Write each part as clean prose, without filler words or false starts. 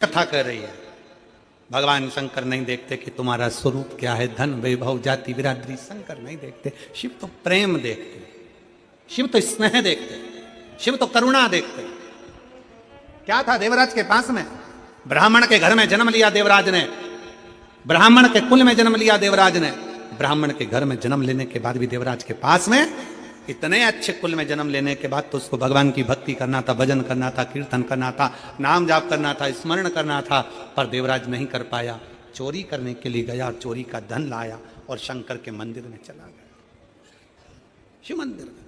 कथा कर रही है। भगवान शंकर नहीं देखते कि तुम्हारा स्वरूप क्या है, धन वैभव जाति बिरादरी, शंकर नहीं देखते। शिव तो प्रेम देखते, शिव तो स्नेह देखते, शिव तो करुणा देखते। क्या था देवराज के पास में? ब्राह्मण के घर में जन्म लिया देवराज ने, ब्राह्मण के कुल में जन्म लिया देवराज ने। ब्राह्मण के घर में जन्म लेने के बाद भी देवराज के पास में, इतने अच्छे कुल में जन्म लेने के बाद तो उसको भगवान की भक्ति करना था, भजन करना था, कीर्तन करना था, नाम जाप करना था, स्मरण करना था, पर देवराज नहीं कर पाया। चोरी करने के लिए गया, चोरी का धन लाया और शंकर के मंदिर में चला गया, शिव मंदिर में,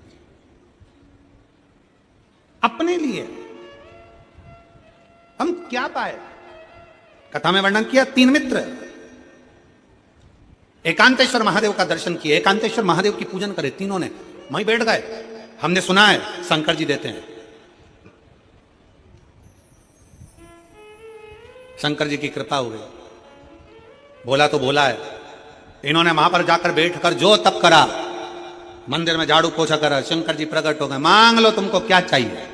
अपने लिए। हम क्या पाए? कथा में वर्णन किया, 3 मित्र एकांतेश्वर महादेव का दर्शन किए, एकांतेश्वर महादेव की पूजन करे, तीनों ने वहीं बैठ गए। हमने सुना है शंकर जी देते हैं, शंकर जी की कृपा हो गई। बोला तो बोला है, इन्होंने वहां पर जाकर बैठकर जो तप करा, मंदिर में झाड़ू पोछा करा, शंकर जी प्रकट हो गए। मांग लो, तुमको क्या चाहिए,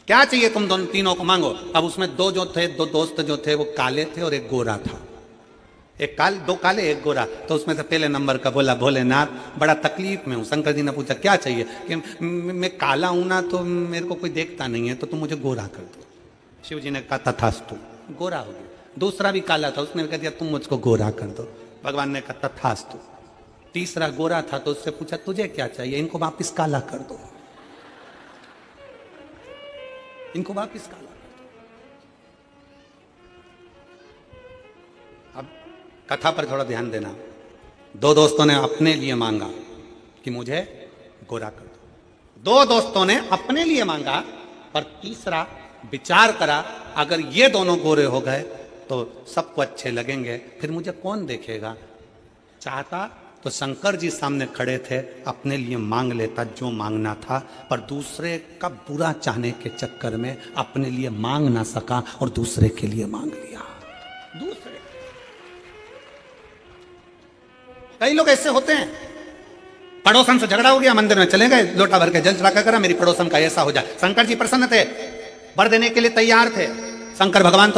क्या चाहिए तुम दोनों तीनों को मांगो। अब उसमें 2 जो थे, 2 दोस्त जो थे वो काले थे और एक गोरा था। दो काले एक गोरा। तो उसमें से पहले नंबर का बोला, भोलेनाथ बड़ा तकलीफ में हूं। शंकर जी ने पूछा क्या चाहिए? कि मैं काला हूं ना, तो मेरे को कोई देखता नहीं है, तो तुम मुझे गोरा कर दो। शिव जी ने कहा तथास्तु, गोरा हो गया। दूसरा भी काला था, उसने कह दिया तुम मुझको गोरा कर दो। भगवान ने कहा तथास्तु। तीसरा गोरा था, तो उससे पूछा तुझे क्या चाहिए? इनको वापिस काला कर दो, इनको वापिस काला। कथा पर थोड़ा ध्यान देना। 2 दोस्तों ने अपने लिए मांगा कि मुझे गोरा कर दो। 2 दोस्तों ने अपने लिए मांगा, पर तीसरा विचार करा, अगर ये दोनों गोरे हो गए तो सबको अच्छे लगेंगे, फिर मुझे कौन देखेगा। चाहता तो शंकर जी सामने खड़े थे, अपने लिए मांग लेता जो मांगना था, पर दूसरे का बुरा चाहने के चक्कर में अपने लिए मांग ना सका और दूसरे के लिए मांग लिया। दूसरे कई लोग ऐसे होते हैं, पड़ोसन से झगड़ा हो गया, मंदिर में चले गए, लोटा भर के जल चढ़ा करा, मेरी पड़ोसन का ऐसा हो जाए। शंकर जी प्रसन्न थे, वर देने के लिए तैयार थे। शंकर भगवान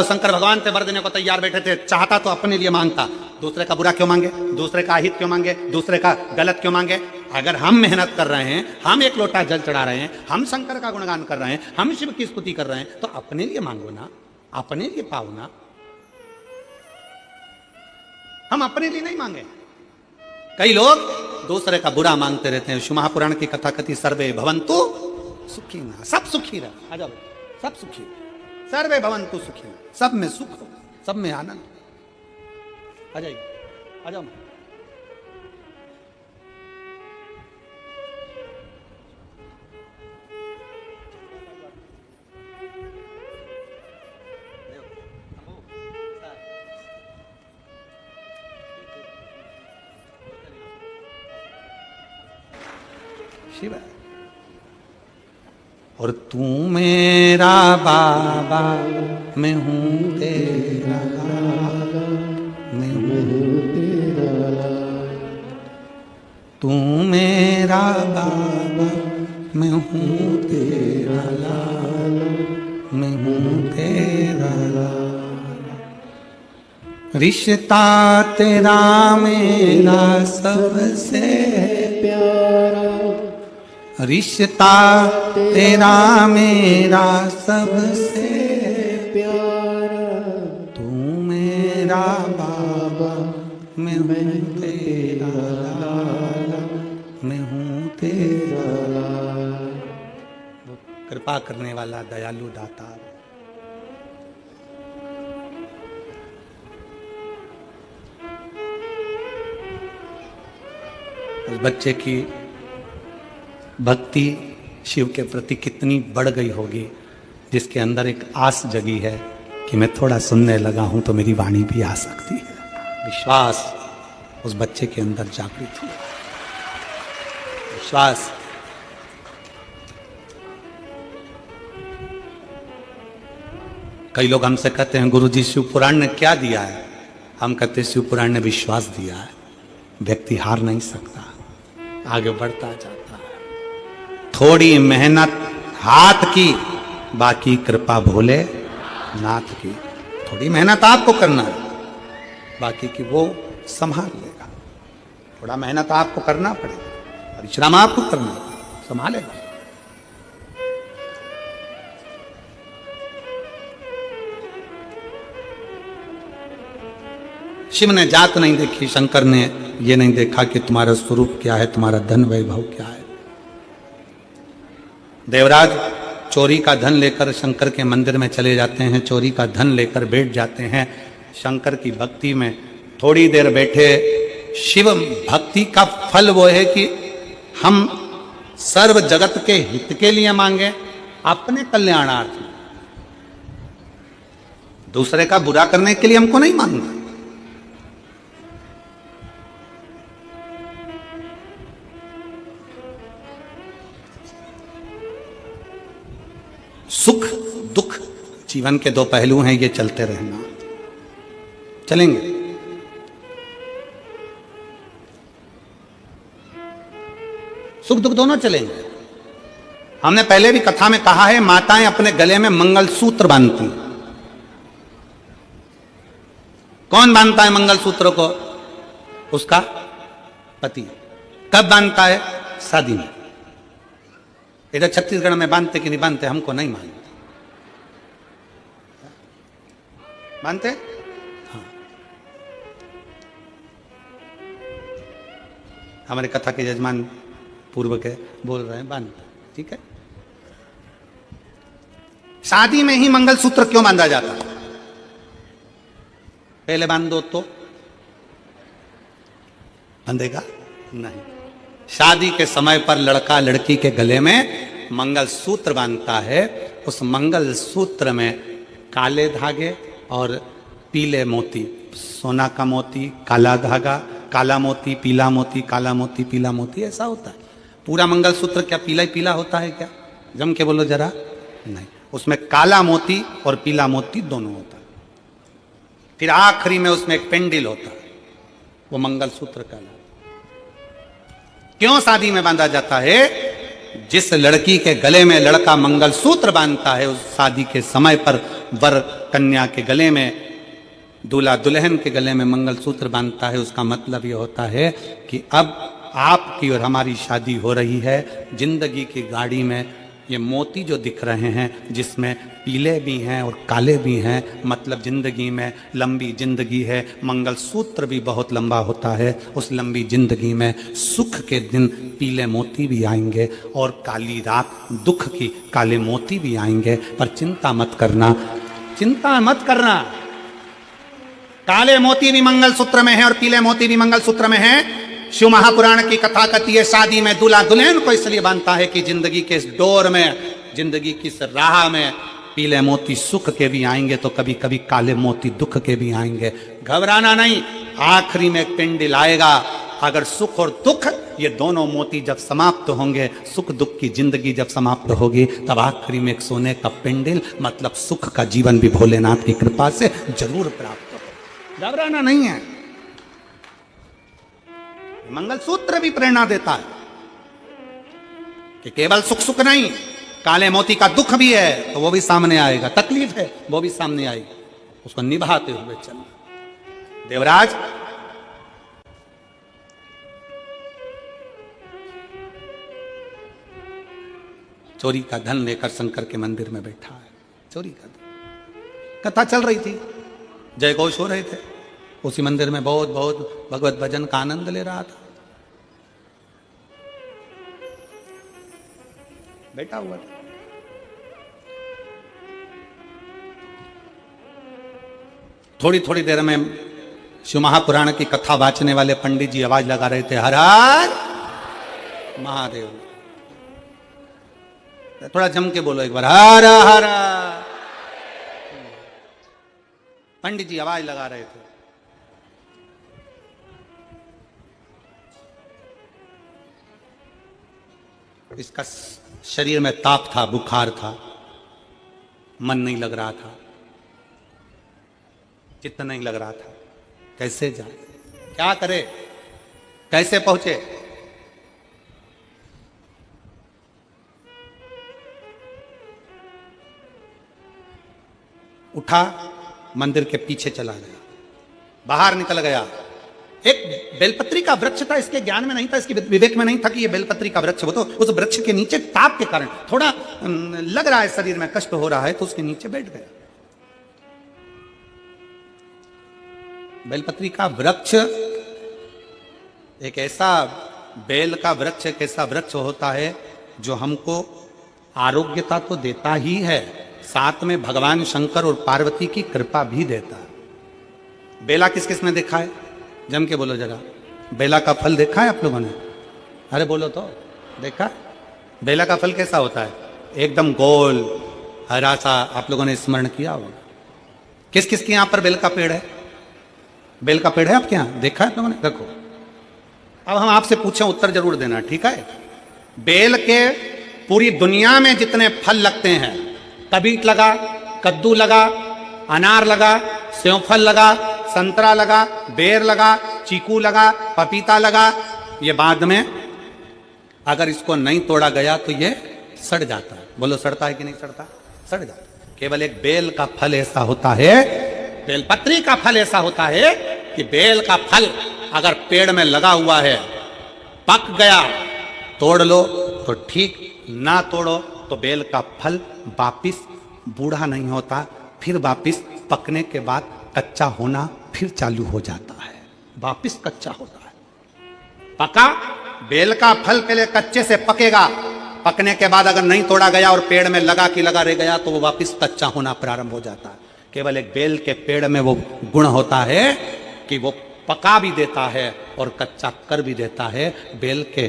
थे, वर देने को तैयार बैठे थे। चाहता तो अपने लिए मांगता, दूसरे का बुरा क्यों मांगे, दूसरे का अहित क्यों मांगे, दूसरे का गलत क्यों मांगे। अगर हम मेहनत कर रहे हैं, हम एक लोटा जल चढ़ा रहे हैं, हम शंकर का गुणगान कर रहे हैं, हम शिव की स्तुति कर रहे हैं, तो अपने लिए मांगो ना, अपने लिए पाओ ना। हम अपने लिए नहीं मांगे। कई लोग दूसरे का बुरा मांगते रहते हैं। शिव महापुराण की कथा कथी, सर्वे भवन्तु सुखिनः, सब सुखी रहे। आ जाओ, सब सुखी, सर्वे भवन्तु सुखिनः, सब में सुख हो, सब में आनंद। आ जाइए, आ जाओ। शिव और तू मेरा बाबा, मैं हूँ तेरा लाला, मैं हूँ तेरा लाला। तू मेरा बाबा, मैं हूँ तेरा लाला, मैं हूँ तेरा लाला। रिश्ता तेरा मेरा सबसे प्यारा, रिश्ता तेरा मेरा सबसे प्यारा। तू मेरा बाबा, मैं हूँ तेरा लाला, मैं हूँ तेरा लाला। वो कृपा करने वाला दयालु दाता। उस बच्चे की भक्ति शिव के प्रति कितनी बढ़ गई होगी, जिसके अंदर एक आस जगी है कि मैं थोड़ा सुनने लगा हूं तो मेरी वाणी भी आ सकती है। विश्वास उस बच्चे के अंदर जागृत हुआ, विश्वास। कई लोग हमसे कहते हैं गुरुजी शिव पुराण ने क्या दिया है? हम कहते हैं शिव पुराण ने विश्वास दिया है। व्यक्ति हार नहीं सकता, आगे बढ़ता जाता है। थोड़ी मेहनत हाथ की, बाकी कृपा भोले। नाथ की। थोड़ी मेहनत आपको करना है, बाकी की वो संभाल लेगा। थोड़ा मेहनत आपको करना पड़ेगा, परिश्रम आपको करना पड़ेगा, संभालेगा। शिव ने जात नहीं देखी, शंकर ने ये नहीं देखा कि तुम्हारा स्वरूप क्या है, तुम्हारा धन वैभव क्या है। देवराज चोरी का धन लेकर शंकर के मंदिर में चले जाते हैं, चोरी का धन लेकर बैठ जाते हैं शंकर की भक्ति में। थोड़ी देर बैठे, शिव भक्ति का फल वो है कि हम सर्व जगत के हित के लिए मांगे, अपने कल्याणार्थ। दूसरे का बुरा करने के लिए हमको नहीं मांगना। सुख दुख जीवन के दो पहलू हैं, ये चलते रहना, चलेंगे। सुख दुख दोनों चलेंगे। हमने पहले भी कथा में कहा है, माताएं अपने गले में मंगलसूत्र बांधती। कौन बांधता है मंगलसूत्र को? उसका पति। कब बांधता है? शादी में। इधर छत्तीसगढ़ में बांधते कि नहीं बांधते हमको नहीं मालूम। बांधते? हाँ। हमारे कथा के यजमान पूर्व के बोल रहे हैं बांधते। ठीक है। शादी में ही मंगलसूत्र क्यों बांधा जाता है? पहले बांध दो तो बंधेगा नहीं। शादी के समय पर लड़का लड़की के गले में मंगलसूत्र बांधता है। उस मंगलसूत्र में काले धागे और पीले मोती, सोना का मोती, काला धागा, काला मोती, पीला मोती, काला मोती, पीला मोती, ऐसा होता है। पूरा मंगलसूत्र क्या पीला ही पीला होता है क्या? जम के बोलो जरा। नहीं, उसमें काला मोती और पीला मोती दोनों होता है। फिर आखिरी में उसमें एक पेंडिल होता है, वो मंगलसूत्र कहलाता है। क्यों शादी में बांधा जाता है? जिस लड़की के गले में लड़का मंगलसूत्र बांधता है, उस शादी के समय पर वर कन्या के गले में, दूल्हा दुल्हन के गले में मंगलसूत्र बांधता है। उसका मतलब यह होता है कि अब आपकी और हमारी शादी हो रही है। जिंदगी की गाड़ी में ये मोती जो दिख रहे हैं, जिसमें पीले भी हैं और काले भी हैं, मतलब जिंदगी में लंबी जिंदगी है। मंगलसूत्र भी बहुत लंबा होता है। उस लंबी जिंदगी में सुख के दिन पीले मोती भी आएंगे और काली रात दुख की काले मोती भी आएंगे। पर चिंता मत करना, चिंता मत करना। काले मोती भी मंगलसूत्र में है और पीले मोती भी मंगलसूत्र में है। शिव महापुराण की कथा कहती है, शादी में दूल्हा दुल्हन को इसलिए बांधता है कि जिंदगी के इस डोर में, जिंदगी की इस राह में पीले मोती सुख के भी आएंगे तो कभी कभी काले मोती दुख के भी आएंगे। घबराना नहीं, आखिरी में एक पेंडिल आएगा। अगर सुख और दुख ये दोनों मोती जब समाप्त होंगे, सुख दुख की जिंदगी जब समाप्त होगी, तब आखिरी में एक सोने का पेंडिल, मतलब सुख का जीवन भी भोलेनाथ की कृपा से जरूर प्राप्त होगा। घबराना नहीं है। मंगलसूत्र भी प्रेरणा देता है कि केवल सुख सुख नहीं, काले मोती का दुख भी है तो वो भी सामने आएगा, तकलीफ है वो भी सामने आएगी, उसको निभाते हुए चलना। देवराज चोरी का धन लेकर शंकर के मंदिर में बैठा है। चोरी का धन, कथा चल रही थी, जय घोष हो रहे थे। उसी मंदिर में बहुत बहुत भगवत भजन का आनंद ले रहा था, बैठा हुआ था। थोड़ी थोड़ी देर में शिव महापुराण की कथा वाचने वाले पंडित जी आवाज लगा रहे थे, हर हर महादेव। थोड़ा जम के बोलो एक बार, हर हर। पंडित जी आवाज लगा रहे थे। इसका शरीर में ताप था, बुखार था, मन नहीं लग रहा था, चित्त नहीं लग रहा था। कैसे जाए, क्या करे, कैसे पहुंचे? उठा, मंदिर के पीछे चला गया, बाहर निकल गया। एक बेलपत्री का वृक्ष था, इसके ज्ञान में नहीं था, इसके विवेक में नहीं था कि ये बेलपत्री का वृक्ष। वो तो उस वृक्ष के नीचे ताप के कारण थोड़ा लग रहा है, शरीर में कष्ट हो रहा है, तो उसके नीचे बैठ गया। बेलपत्री का वृक्ष एक ऐसा, बेल का वृक्ष एक ऐसा वृक्ष होता है जो हमको आरोग्यता तो देता ही है, साथ में भगवान शंकर और पार्वती की कृपा भी देता है। बेला किस किस ने देखा है? जम के बोलो जरा। बेला का फल देखा है आप लोगों ने? अरे बोलो तो, देखा? बेला का फल कैसा होता है? एकदम गोल हरा सा। आप लोगों ने स्मरण किया होगा। किस किस के यहां पर बेल का पेड़ है? बेल का पेड़ है आपके यहां? देखा है आप लोगों ने? रखो। अब हम आपसे पूछें, उत्तर जरूर देना, ठीक है? बेल के पूरी दुनिया में जितने फल लगते हैं, कबीट लगा, कद्दू लगा, अनार लगा, सेवफल लगा, संतरा लगा, बेर लगा, चीकू लगा, पपीता लगा, ये बाद में अगर इसको नहीं तोड़ा गया तो ये सड़ जाता है। बोलो, सड़ता है कि नहीं सड़ता? सड़ जाता है। केवल एक बेल का फल ऐसा होता है, बेलपत्री का फल ऐसा होता है कि बेल का फल अगर पेड़ में लगा हुआ है, पक गया, तोड़ लो तो ठीक, ना तोड़ो तो बेल का फल वापिस बूढ़ा नहीं होता, फिर वापिस पकने के बाद कच्चा होना फिर चालू हो जाता है, वापिस कच्चा होता है। पका बेल का फल पहले कच्चे से पकेगा, पकने के बाद अगर नहीं तोड़ा गया और पेड़ में लगा कि लगा रह गया तो वो वापिस कच्चा होना प्रारंभ हो जाता है। केवल एक बेल के पेड़ में वो गुण होता है कि वो पका भी देता है और कच्चा कर भी देता है। बेल के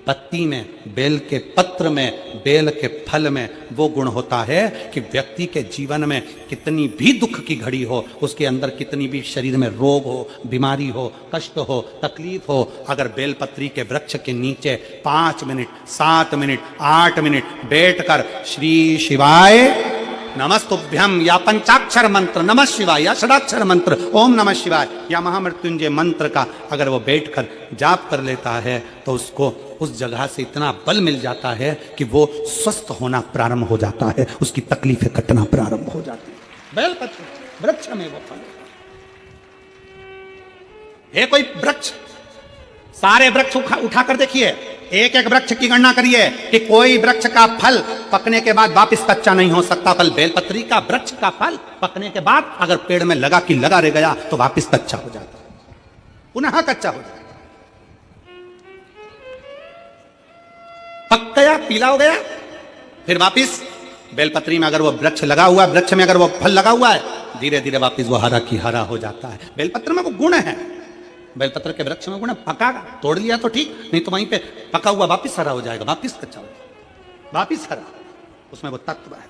पत्ती में, बेल के पत्र में, बेल के फल में वो गुण होता है कि व्यक्ति के जीवन में कितनी भी दुख की घड़ी हो, उसके अंदर कितनी भी शरीर में रोग हो, बीमारी हो, कष्ट हो, तकलीफ हो, अगर बेलपत्री के वृक्ष के नीचे 5 मिनट, 7 मिनट, 8 मिनट बैठकर श्री शिवाय नमस्तुभ्यम या पंचाक्षर मंत्र नमः शिवाय या षडाक्षर मंत्र ओम नमः शिवाय या महामृत्युंजय मंत्र का अगर वो बैठकर जाप कर लेता है तो उसको उस जगह से इतना बल मिल जाता है कि वो स्वस्थ होना प्रारंभ हो जाता है, उसकी तकलीफें कटना प्रारंभ हो जाती है। बेलपत्र वृक्ष में वो फल है। कोई वृक्ष, सारे वृक्ष उठाकर देखिए, एक एक वृक्ष की गणना करिए कि कोई वृक्ष का फल पकने के बाद वापस कच्चा नहीं हो सकता। फल बेलपत्री का वृक्ष का फल पकने के बाद अगर पेड़ में लगा कि लगा रह गया तो वापस कच्चा हो जाता है, पुनः कच्चा हो जाता है। पक गया, पीला हो गया, फिर वापस बेलपत्री में अगर वो वृक्ष लगा हुआ है, वृक्ष में अगर वो फल लगा हुआ है, धीरे धीरे वापस वो हरा की हरा हो जाता है। बेलपत्र में वो गुण है, बेलपत्र के वृक्ष में गुण है। पका, तोड़ लिया तो ठीक, नहीं तो वहीं पे पका हुआ वापिस हरा हो जाएगा, वापिस कच्चा हो जाएगा, वापिस हरा, उसमें वो तत्व है।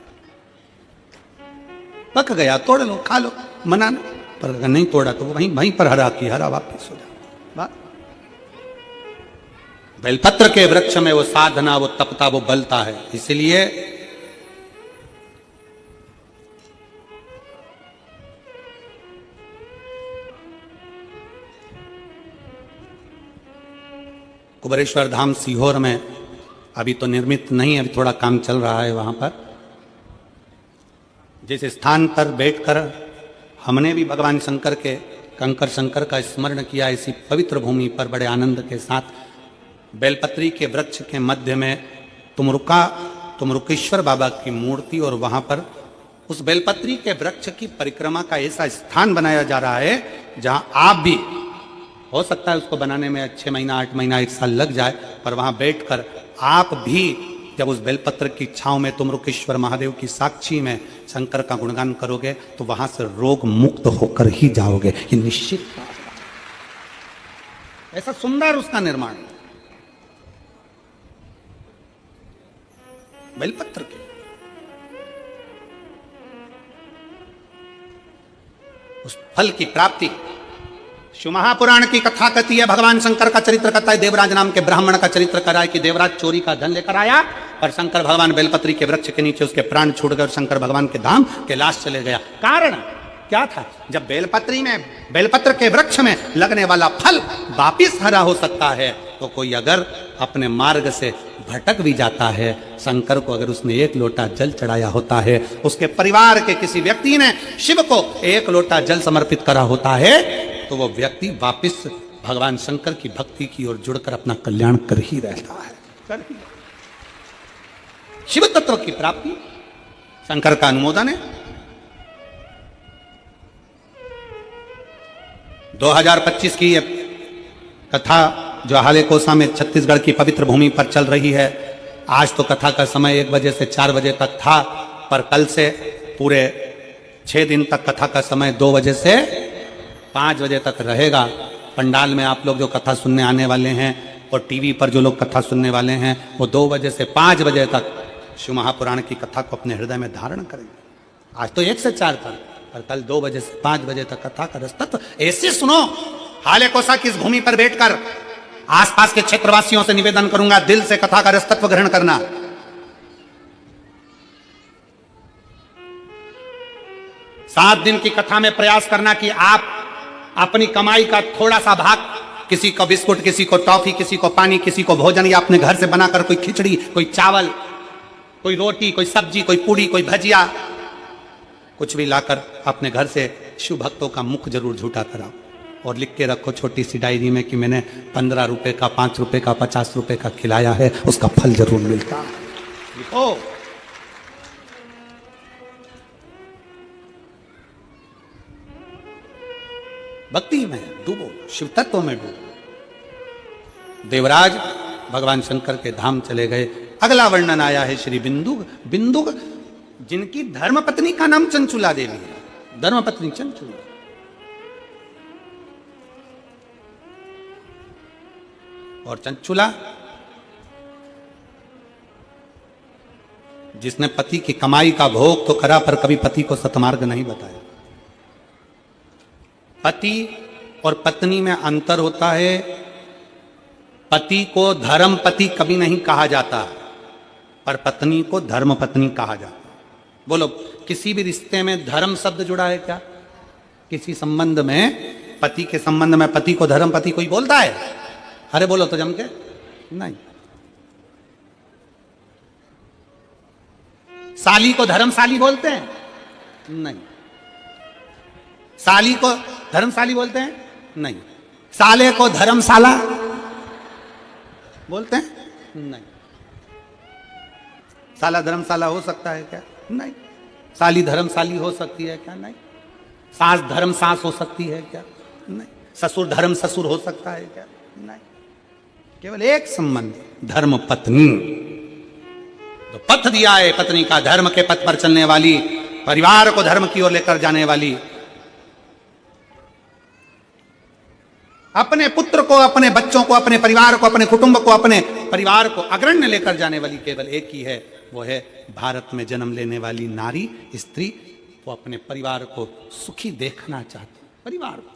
पक गया, तोड़ लो, खा लो, मना लो, पर अगर नहीं तोड़ा तो वो वहीं पर हरा की हरा वापिस हो जाएगा। बेलपत्र के वृक्ष में वो साधना, वो तपता, वो बलता है। इसलिए कुबेरेश्वर धाम सीहोर में अभी तो निर्मित नहीं है, अभी थोड़ा काम चल रहा है वहां पर। जिस स्थान पर बैठकर हमने भी भगवान शंकर के, कंकर शंकर का स्मरण किया, इसी पवित्र भूमि पर बड़े आनंद के साथ बेलपत्री के वृक्ष के मध्य में तुमरुकेश्वर बाबा की मूर्ति, और वहां पर उस बेलपत्री के वृक्ष की परिक्रमा का ऐसा स्थान बनाया जा रहा है जहां आप भी, हो सकता है उसको बनाने में 6 महीना, 8 महीना, 1 साल लग जाए, पर वहां बैठकर आप भी जब उस बेलपत्र की छांव में तुमरुकेश्वर महादेव की साक्षी में शंकर का गुणगान करोगे तो वहां से रोग मुक्त होकर ही जाओगे, ये निश्चित बात है। ऐसा सुंदर उसका निर्माण बेलपत्र के, उस फल की प्राप्ति। शिव महापुराण की कथा कहती है, भगवान शंकर का चरित्र कहता है, देवराज नाम के ब्राह्मण का चरित्र करा है कि देवराज चोरी का धन लेकर आया और शंकर भगवान बेलपत्री के वृक्ष के नीचे उसके प्राण छूट गए और शंकर भगवान के धाम कैलाश चले गया। कारण क्या था? जब बेलपत्री में, बेलपत्र के वृक्ष में लगने वाला फल वापिस हरा हो सकता है, तो कोई अगर अपने मार्ग से भटक भी जाता है, शंकर को अगर उसने 1 लोटा जल चढ़ाया होता है, उसके परिवार के किसी व्यक्ति ने शिव को 1 लोटा जल समर्पित करा होता है, तो वो व्यक्ति वापिस भगवान शंकर की भक्ति की ओर जुड़कर अपना कल्याण कर ही रहता है। शिव तत्व की प्राप्ति शंकर का अनुमोदन है। 2025 की ये कथा जो हाले कोसा में छत्तीसगढ़ की पवित्र भूमि पर चल रही है, आज तो कथा का समय 1 बजे से 4 बजे तक था, पर कल से पूरे 6 दिन तक कथा का समय 2 बजे से 5 बजे तक रहेगा। पंडाल में आप लोग जो कथा सुनने आने वाले हैं और टीवी पर जो लोग कथा सुनने वाले हैं, वो 2 बजे से 5 बजे तक शिव महापुराण की कथा को अपने हृदय में धारण करेंगे। आज तो 1 से 4 तक, पर कल 2 बजे से 5 बजे तक कथा का रसतत्व ऐसे सुनो। हाले कोसा की इस भूमि पर बैठकर आसपास के क्षेत्रवासियों से निवेदन करूंगा, दिल से कथा का रसतत्व ग्रहण करना। सात दिन की कथा में प्रयास करना कि आप अपनी कमाई का थोड़ा सा भाग, किसी को बिस्कुट, किसी को टॉफी, किसी को पानी, किसी को भोजन, या अपने घर से बनाकर कोई खिचड़ी, कोई चावल, कोई रोटी, कोई सब्जी, कोई पूड़ी, कोई भजिया, कुछ भी लाकर अपने घर से शिव भक्तों का मुख जरूर झूठा कराओ और लिख के रखो छोटी सी डायरी में कि मैंने 15 रुपए का, 5 रुपए का, 50 रुपए का खिलाया है, उसका फल जरूर मिलता है। लिखो। भक्ति में डूबो, शिव तत्व में डूबो। देवराज भगवान शंकर के धाम चले गए। अगला वर्णन आया है श्री बिंदुक। बिंदुक जिनकी धर्मपत्नी का नाम चंचुला देवी है। धर्मपत्नी चंचुला, और चंचुला जिसने पति की कमाई का भोग तो करा, पर कभी पति को सतमार्ग नहीं बताया। पति और पत्नी में अंतर होता है। पति को धर्म पति कभी नहीं कहा जाता, पर पत्नी को धर्म पत्नी कहा जाता। बोलो, किसी भी रिश्ते में धर्म शब्द जुड़ा है क्या? किसी संबंध में, पति के संबंध में पति को धर्म पति कोई बोलता है? अरे बोलो तो जम के, नहीं। साली को धर्मशाली बोलते हैं? नहीं। साली को धर्मशाली बोलते हैं? नहीं। साले को धर्मशाला बोलते हैं? नहीं। साला धर्मशाला हो सकता है क्या? नहीं। साली धर्मशाली हो सकती है क्या? नहीं। सास धर्म सास हो सकती है क्या? नहीं। ससुर धर्म ससुर हो सकता है क्या? नहीं। केवल एक संबंध, धर्म पत्नी। तो पथ दिया है पत्नी का, धर्म के पथ पर चलने वाली, परिवार को धर्म की ओर लेकर जाने वाली, अपने पुत्र को, अपने बच्चों को, अपने परिवार को, अपने कुटुंब को, अपने परिवार को अग्रण्य लेकर जाने वाली केवल एक ही है, वो है भारत में जन्म लेने वाली नारी, स्त्री। वो अपने परिवार को सुखी देखना चाहती, परिवार को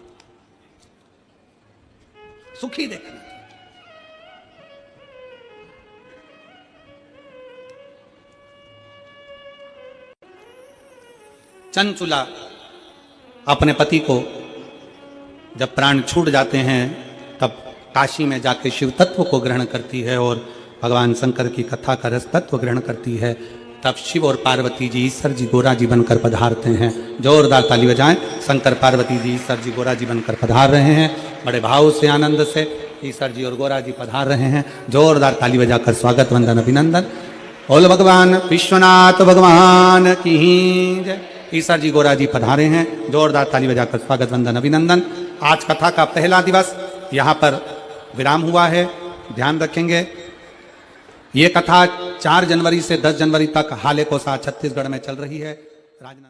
सुखी देखना। चंचुला अपने पति को जब प्राण छूट जाते हैं, तब काशी में जाके शिव तत्व को ग्रहण करती है और भगवान शंकर की कथा का रस तत्व ग्रहण करती है। तब शिव और पार्वती जी ईश्वर जी गोरा जी बनकर पधारते हैं। जोरदार ताली बजाएं। शंकर पार्वती जी ईश्वर जी गोरा जी बनकर पधार रहे हैं। बड़े भाव से, आनंद से ईश्वर जी और गोरा जी पधार रहे हैं। जोरदार ताली बजाकर स्वागत, वंदन, अभिनंदन। बोल भगवान विश्वनाथ भगवान की जय। ईश्वर जी गोरा जी पधारे हैं। जोरदार ताली बजाकर स्वागत, वंदन, अभिनंदन। आज कथा का पहला दिवस यहाँ पर विराम हुआ है, ध्यान रखेंगे। ये कथा 4 जनवरी से 10 जनवरी तक हाले कोसा छत्तीसगढ़ में चल रही है। राजनंद